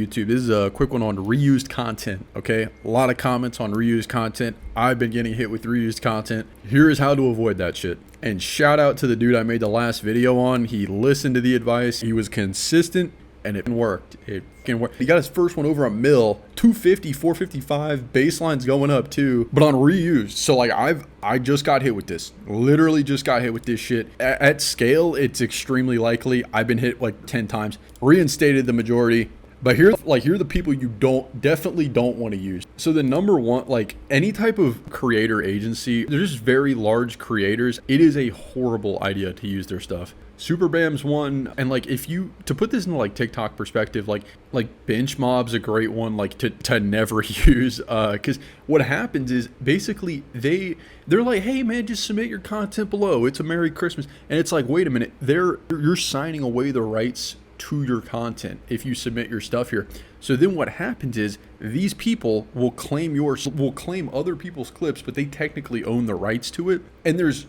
YouTube. This is a quick one on reused content, okay? A lot of comments on reused content. I've been getting hit with reused content. Here is how to avoid that shit. And shout out to the dude I made the last video on. He listened to the advice. He was consistent and it worked. It can work. He got his first one over a mil, 250, 455, baseline's going up too, but on reused. So like I just got hit with this. Literally just got hit with this shit. At scale, it's extremely likely. I've been hit like 10 times. Reinstated the majority. But here are the people you definitely don't want to use. So the number one, like any type of creator agency, they're just very large creators. It is a horrible idea to use their stuff. Superbam's one, and like to put this into like TikTok perspective, like bench mob's a great one, like to never use, because what happens is basically they're like, hey man, just submit your content below. It's a Merry Christmas, and it's like, wait a minute, you're signing away the rights to your content if you submit your stuff here. So then what happens is these people will claim other people's clips, but they technically own the rights to it. And there's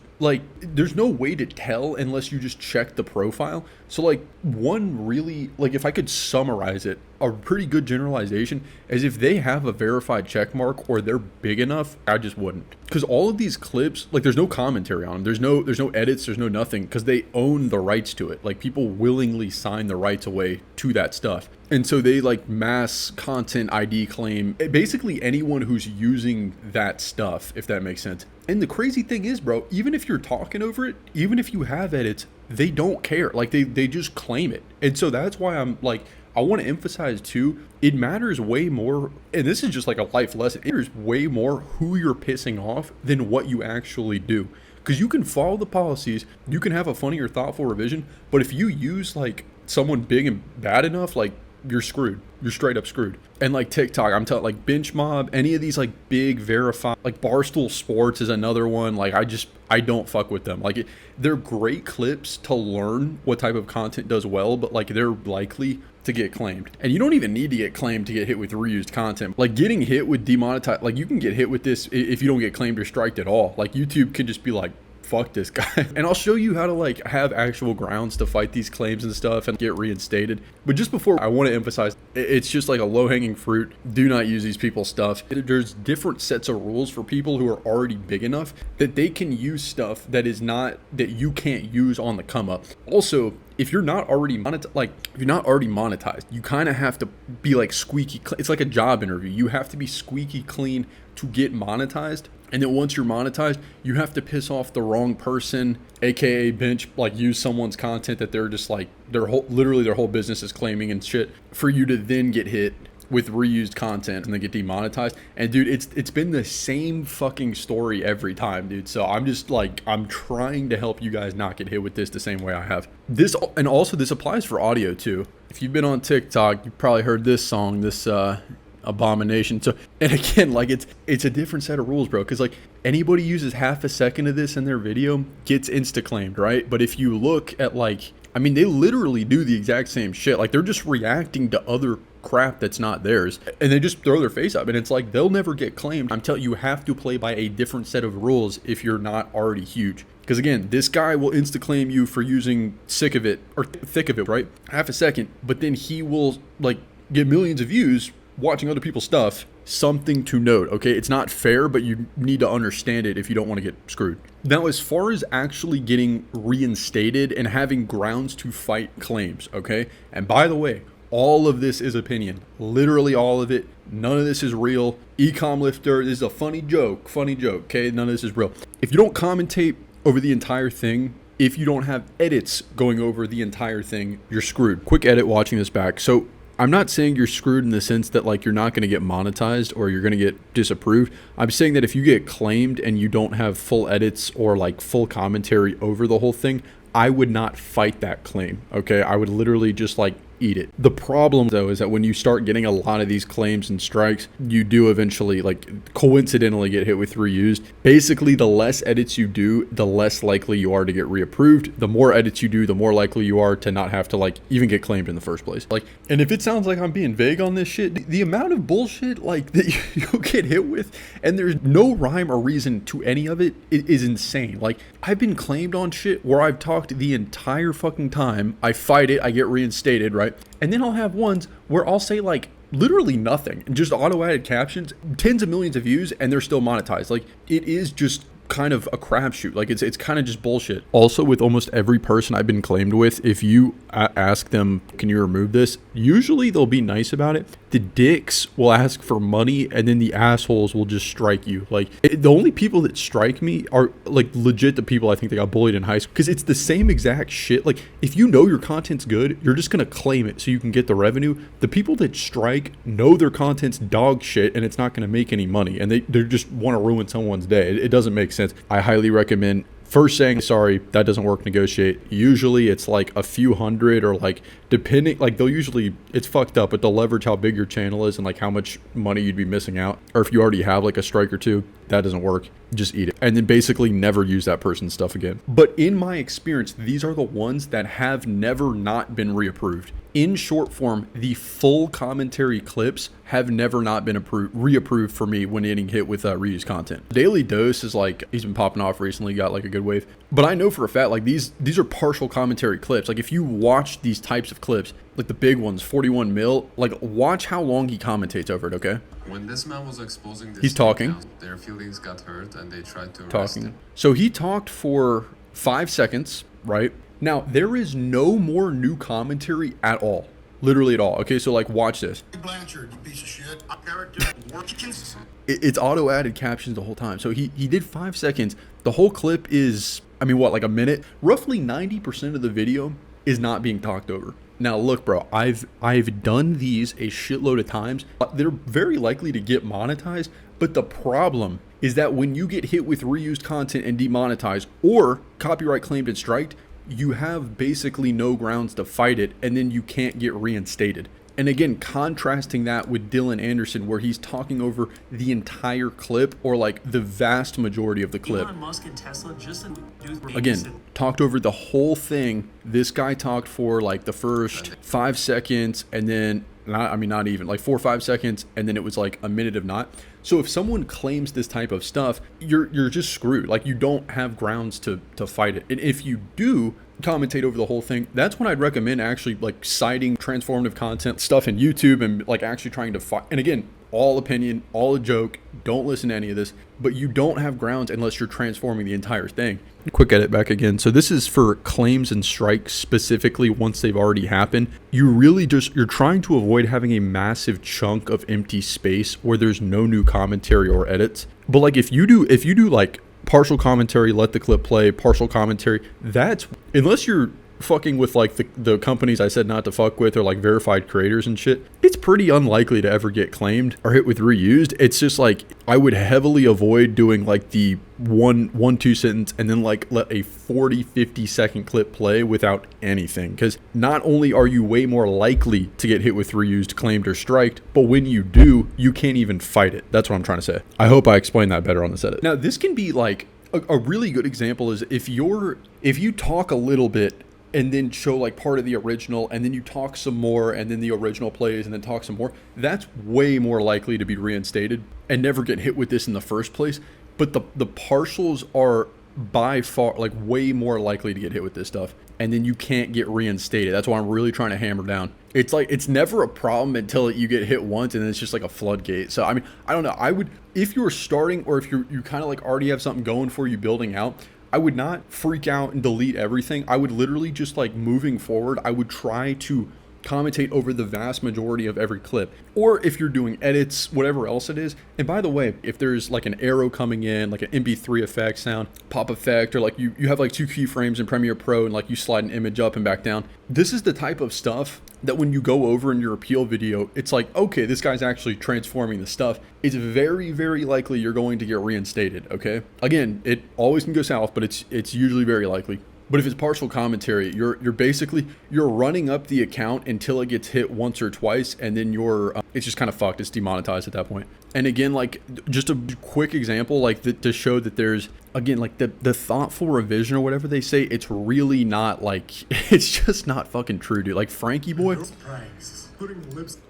no way to tell unless you just check the profile. So like one really, like if I could summarize it, a pretty good generalization is if they have a verified check mark or they're big enough, I just wouldn't. Because all of these clips, like there's no commentary on them. There's no edits, there's no nothing, because they own the rights to it. Like people willingly sign the rights away to that stuff. And so they like mass content ID claim basically anyone who's using that stuff, if that makes sense. And the crazy thing is, bro, even if you're talking over it, even if you have edits, they don't care. Like they just claim it. And so that's why I'm like, I want to emphasize too, it matters way more, and this is just like a life lesson, it matters way more who you're pissing off than what you actually do. Because you can follow the policies, you can have a funny or thoughtful revision, but if you use like someone big and bad enough, like you're screwed. You're straight up screwed. And like TikTok, I'm telling, like Bench Mob, any of these like big verified, like Barstool Sports is another one. Like I don't fuck with them. Like they're great clips to learn what type of content does well, but like they're likely to get claimed. And you don't even need to get claimed to get hit with reused content. Like getting hit with demonetized, like you can get hit with this if you don't get claimed or striked at all. Like YouTube can just be like, fuck this guy. And I'll show you how to like have actual grounds to fight these claims and stuff and get reinstated. But just before, I want to emphasize, it's just like a low-hanging fruit. Do not use these people's stuff. There's different sets of rules for people who are already big enough that they can use stuff that you can't use on the come up. Also, if you're not already monetized, you kind of have to be like squeaky clean. It's like a job interview. You have to be squeaky clean to get monetized. And then once you're monetized, you have to piss off the wrong person, aka bench, like use someone's content that they're just like literally their whole business is claiming and shit, for you to then get hit with reused content and then get demonetized. And dude, it's been the same fucking story every time, dude. So I'm just like, I'm trying to help you guys not get hit with this the same way I have. This, and also this applies for audio too. If you've been on TikTok, you've probably heard this song, this Abomination. So, and again, like it's a different set of rules, bro, because like anybody uses half a second of this in their video gets insta claimed, right? But if you look at like, I mean, they literally do the exact same shit. Like they're just reacting to other crap that's not theirs, and they just throw their face up, and it's like they'll never get claimed. I'm telling you, you have to play by a different set of rules if you're not already huge. Because again, this guy will insta claim you for using sick of it or thick of it, right? Half a second, but then he will like get millions of views watching other people's stuff. Something to note, okay? It's not fair, but you need to understand it if you don't want to get screwed. Now, as far as actually getting reinstated and having grounds to fight claims, okay? And by the way, all of this is opinion. Literally all of it. None of this is real. Ecom Lifter, this is a funny joke, okay? None of this is real. If you don't commentate over the entire thing, if you don't have edits going over the entire thing, you're screwed. Quick edit watching this back. So I'm not saying you're screwed in the sense that like you're not going to get monetized or you're going to get disapproved. I'm saying that if you get claimed and you don't have full edits or like full commentary over the whole thing, I would not fight that claim, okay? I would literally just like eat it. The problem though is that when you start getting a lot of these claims and strikes, you do eventually like coincidentally get hit with reused. Basically, the less edits you do, the less likely you are to get reapproved. The more edits you do, the more likely you are to not have to like even get claimed in the first place. Like, and if it sounds like I'm being vague on this shit, the amount of bullshit like that you'll get hit with, and there's no rhyme or reason to any of it, is insane. Like, I've been claimed on shit where I've talked the entire fucking time. I fight it, I get reinstated, right? right? And then I'll have ones where I'll say like literally nothing and just auto added captions, tens of millions of views, and they're still monetized. Like it is just kind of a crapshoot. Like it's kind of just bullshit. Also, with almost every person I've been claimed with, if you ask them, can you remove this? Usually they'll be nice about it. The dicks will ask for money, and then the assholes will just strike you. Like the only people that strike me are like legit the people I think they got bullied in high school, because it's the same exact shit. Like if you know your content's good, you're just gonna claim it so you can get the revenue. The people that strike know their content's dog shit and it's not gonna make any money, and they just want to ruin someone's day. It doesn't make sense. I highly recommend first saying sorry, that doesn't work, negotiate. Usually it's like a few hundred, or like depending, like they'll usually, it's fucked up, but they'll leverage how big your channel is and like how much money you'd be missing out. Or if you already have like a strike or two, that doesn't work, just eat it. And then basically never use that person's stuff again. But in my experience, these are the ones that have never not been reapproved. In short form, the full commentary clips have never not been reapproved for me when getting hit with reused content. Daily Dose is like, he's been popping off recently, got like a good wave. But I know for a fact, like these are partial commentary clips. Like if you watch these types of clips, like the big ones, 41 mil, like watch how long he commentates over it, okay? When this man was exposing this, he's talking. Account, their feelings got hurt and they tried to arrest him. So he talked for 5 seconds, right? Now, there is no more new commentary at all. Literally at all. Okay, so like watch this. Blanchard, you piece of shit. It's auto added captions the whole time. So he did 5 seconds. The whole clip is, I mean, what, like a minute? Roughly 90% of the video is not being talked over. Now look, bro, I've done these a shitload of times. They're very likely to get monetized, but the problem is that when you get hit with reused content and demonetized or copyright claimed and striked, you have basically no grounds to fight it, and then you can't get reinstated. And again, contrasting that with Dylan Anderson, where he's talking over the entire clip, or like the vast majority of the clip. Elon Musk and Tesla just again, talked over the whole thing. This guy talked for like the first 5 seconds, and then not even like 4 or 5 seconds, and then it was like a minute of not. So if someone claims this type of stuff, you're just screwed. Like you don't have grounds to fight it. And if you do commentate over the whole thing, that's when I'd recommend actually like citing transformative content stuff in YouTube and like actually trying to fight. And again, all opinion, all a joke. Don't listen to any of this, but you don't have grounds unless you're transforming the entire thing. Quick edit back again. So this is for claims and strikes specifically once they've already happened. You're trying to avoid having a massive chunk of empty space where there's no new commentary or edits. But like if you do like partial commentary, let the clip play, partial commentary, that's, unless you're fucking with like the companies I said not to fuck with, or like verified creators and shit, it's pretty unlikely to ever get claimed or hit with reused. It's just like I would heavily avoid doing like the one two sentence and then like let a 40-50 second clip play without anything, because not only are you way more likely to get hit with reused, claimed, or striked, but when you do, you can't even fight it. That's what I'm trying to say. I hope I explained that better on this edit. Now this can be like a really good example is if you talk a little bit and then show like part of the original, and then you talk some more, and then the original plays, and then talk some more, that's way more likely to be reinstated and never get hit with this in the first place. But the partials are by far like way more likely to get hit with this stuff, and then you can't get reinstated. That's why I'm really trying to hammer down. It's like, it's never a problem until you get hit once, and then it's just like a floodgate. So I mean, I don't know, I would, if you're starting, or if you kind of like already have something going for you building out, I would not freak out and delete everything. I would literally just like moving forward, I would try to commentate over the vast majority of every clip. Or if you're doing edits, whatever else it is. And by the way, if there's like an arrow coming in, like an MP3 effect sound, pop effect, or like you have like 2 keyframes in Premiere Pro and like you slide an image up and back down. This is the type of stuff that when you go over in your appeal video, it's like, okay, this guy's actually transforming the stuff. It's very, very likely you're going to get reinstated, okay? Again, it always can go south, but it's usually very likely. But if it's partial commentary, you're basically running up the account until it gets hit once or twice, and then it's just kind of fucked. It's demonetized at that point. And again, like just a quick example, like to show that there's, again, like the thoughtful revision or whatever they say, it's really not like, it's just not fucking true, dude. Like Frankie Boy,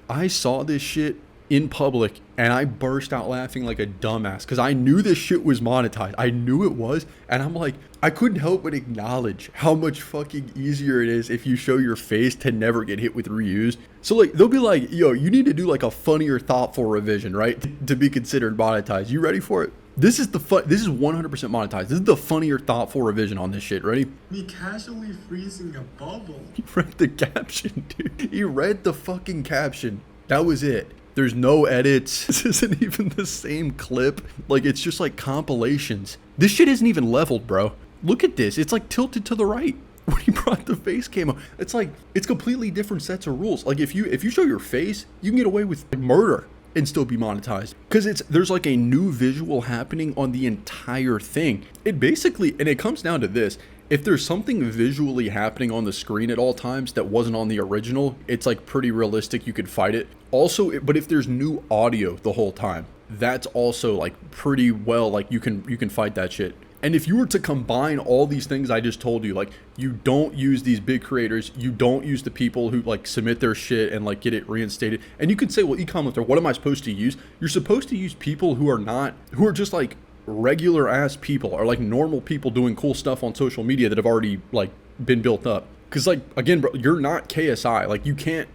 I saw this shit in public, and I burst out laughing like a dumbass because I knew this shit was monetized. I knew it was, and I'm like, I couldn't help but acknowledge how much fucking easier it is if you show your face to never get hit with reused. So like, they'll be like, yo, you need to do like a funny or thoughtful revision, right, to be considered monetized. You ready for it? This is 100% monetized. This is the funny or thoughtful revision on this shit. Ready? Me casually freezing a bubble. He read the caption, dude. He read the fucking caption. That was it. There's no edits. This isn't even the same clip. Like, it's just like compilations. This shit isn't even leveled, bro. Look at this. It's like tilted to the right. When he brought the face cam up, it's like, it's completely different sets of rules. Like, if you show your face, you can get away with like, murder and still be monetized because there's like a new visual happening on the entire thing. It basically, and it comes down to this: if there's something visually happening on the screen at all times that wasn't on the original, it's like pretty realistic, you could fight it. Also, but if there's new audio the whole time, that's also like pretty well, like you can fight that shit. And if you were to combine all these things I just told you, like you don't use these big creators, you don't use the people who like submit their shit and like get it reinstated. And you can say, well, e-commenter, what am I supposed to use? You're supposed to use people who are just like regular ass people, or like normal people doing cool stuff on social media that have already like been built up. Cause like, again, bro, you're not KSI. Like you can't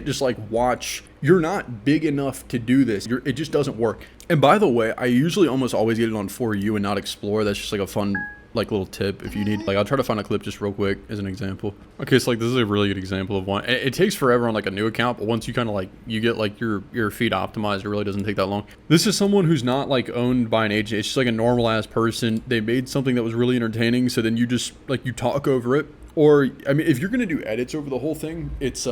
just like watch. You're not big enough to do this. It just doesn't work. And by the way, I usually almost always get it on For You and not Explore. That's just like a fun like little tip if you need. Like I'll try to find a clip just real quick as an example. Okay, so like this is a really good example of one. It takes forever on like a new account, but once you kind of like you get like your feed optimized, it really doesn't take that long. This is someone who's not like owned by an agent. It's just like a normal ass person. They made something that was really entertaining, so then you just like you talk over it. Or I mean, if you're gonna do edits over the whole thing, it's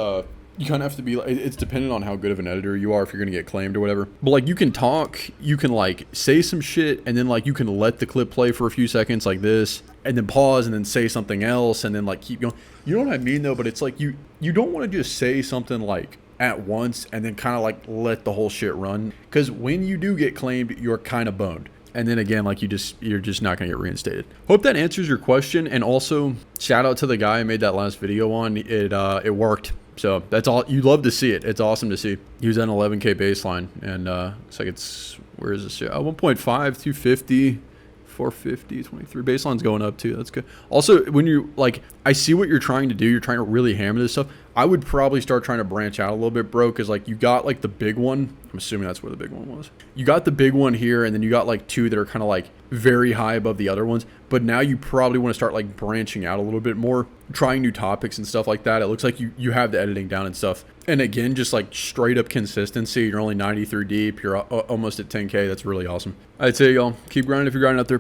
you kind of have to be like, it's dependent on how good of an editor you are if you're gonna get claimed or whatever. But like you can talk, you can like say some shit, and then like you can let the clip play for a few seconds like this, and then pause and then say something else, and then like keep going. You know what I mean though? But it's like you don't want to just say something like at once and then kind of like let the whole shit run, because when you do get claimed, you're kind of boned. And then again, like you're just not gonna get reinstated. Hope that answers your question. And also shout out to the guy I made that last video on. It worked. So that's all. You love to see it. It's awesome to see. He was at an 11K baseline, and it's like where is this? 1.5, 250, 450, 23. Baseline's going up too. That's good. Also, when you like, I see what you're trying to do. You're trying to really hammer this stuff. I would probably start trying to branch out a little bit, bro, because like you got like the big one. I'm assuming that's where the big one was. You got the big one here, and then you got like two that are kind of like very high above the other ones. But now you probably want to start like branching out a little bit more, trying new topics and stuff like that. It looks like you have the editing down and stuff. And again, just like straight up consistency. You're only 93 deep. You're almost at 10K. That's really awesome. I'd say y'all keep grinding if you're grinding out there.